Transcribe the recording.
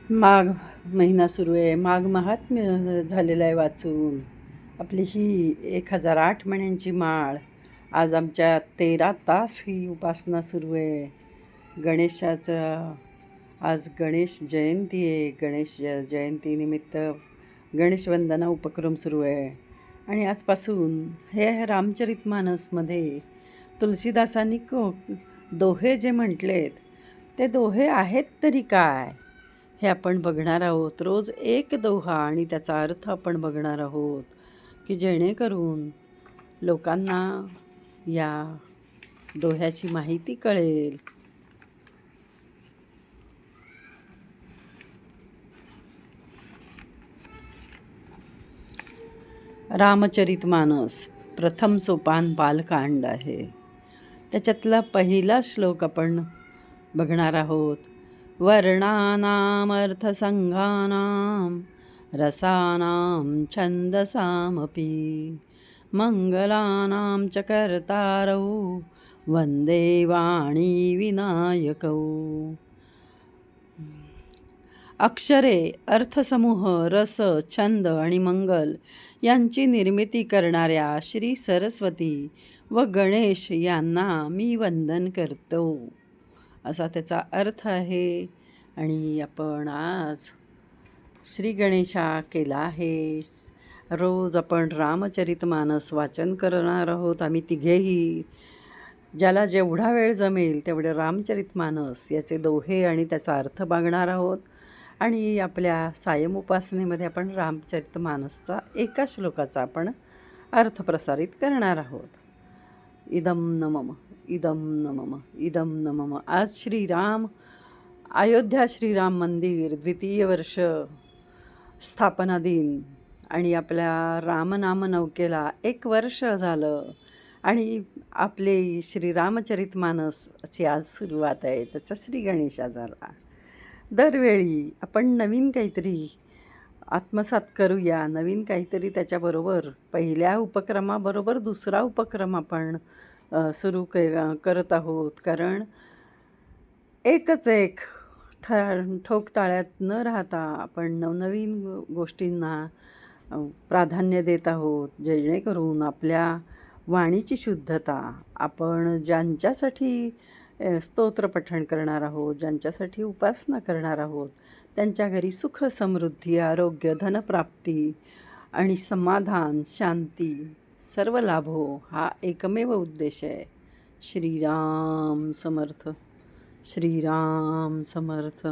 माघ महिना सुरू आहे. माघ महात्म्य झालेलं आहे वाचून. आपली ही 1008 मण्यांची माळ. आज आमच्या 13 तास ही उपासना सुरू आहे. गणेशाचं आज गणेश जयंती आहे. गणेश जयंतीनिमित्त गणेशवंदना उपक्रम सुरू आहे. आणि आजपासून हे रामचरितमानसमध्ये तुलसीदासांनी दोहे जे म्हटलेत ते दोहे आहेत तरी काय, हे आपण बघणार आहोत. रोज एक दोहा आणि त्याचा अर्थ आपण बघणार आहोत, की जेणेकरून लोकांना या दोह्याची माहिती कळेल. रामचरितमानस प्रथम सोपान बालकांड आहे. त्याच्यातला पहिला श्लोक आपण बघणार आहोत. वर्णानाम अर्थसंघानाम रसानाम छंदसामपि मंगलानाम च कर्तारौ वंदे वाणी विनायकौ. अक्षरे, अर्थसमूह, रस, छंद आणि मंगल यांची निर्मिती करणाऱ्या श्री सरस्वती व गणेश यांना मी वंदन करतो, असा त्याचा अर्थ आहे. आणि आपण आज श्री गणेशा केला आहे. रोज आपण रामचरितमानस वाचन करणार आहोत. आम्ही तिघेही, ज्याला जेवढा वेळ जमेल तेवढे रामचरितमानस याचे दोहे आणि त्याचा अर्थ बघणार आहोत. आणि आपल्या सायम उपासनेमध्ये आपण रामचरितमानसचा एका श्लोकाचा आपण अर्थ प्रसारित करणार आहोत. इदं न मम, इदं न मम, इदं न मम. आज श्रीराम अयोध्या श्रीराम मंदिर 2य वर्ष स्थापना दिन आणि आपल्या रामनाम नौकेला 1 वर्ष झालं. आणि आपले श्रीरामचरितमानसची आज सुरुवात आहे. त्याचा श्री गणेशा झाला. दरवेळी आपण नवीन काहीतरी आत्मसात करूया, नवीन काहीतरी त्याच्याबरोबर पहिल्या उपक्रमाबरोबर दुसरा उपक्रम आपण सुरू करत आहोत. कारण एकच एक ठोकताळ्यात न राहता आपण नवनवीन गोष्टींना प्राधान्य देत आहोत, जेणेकरून आपल्या वाणीची शुद्धता, आपण ज्यांच्यासाठी स्तोत्र पठण करणार आहोत, ज्यांच्यासाठी उपासना करणार आहोत, त्यांच्या घरी सुख, समृद्धी, आरोग्य, धनप्राप्ती आणि समाधान, शांती सर्व लाभो, हा एकमेव उद्देश आहे. श्रीराम समर्थ. श्रीराम समर्थ.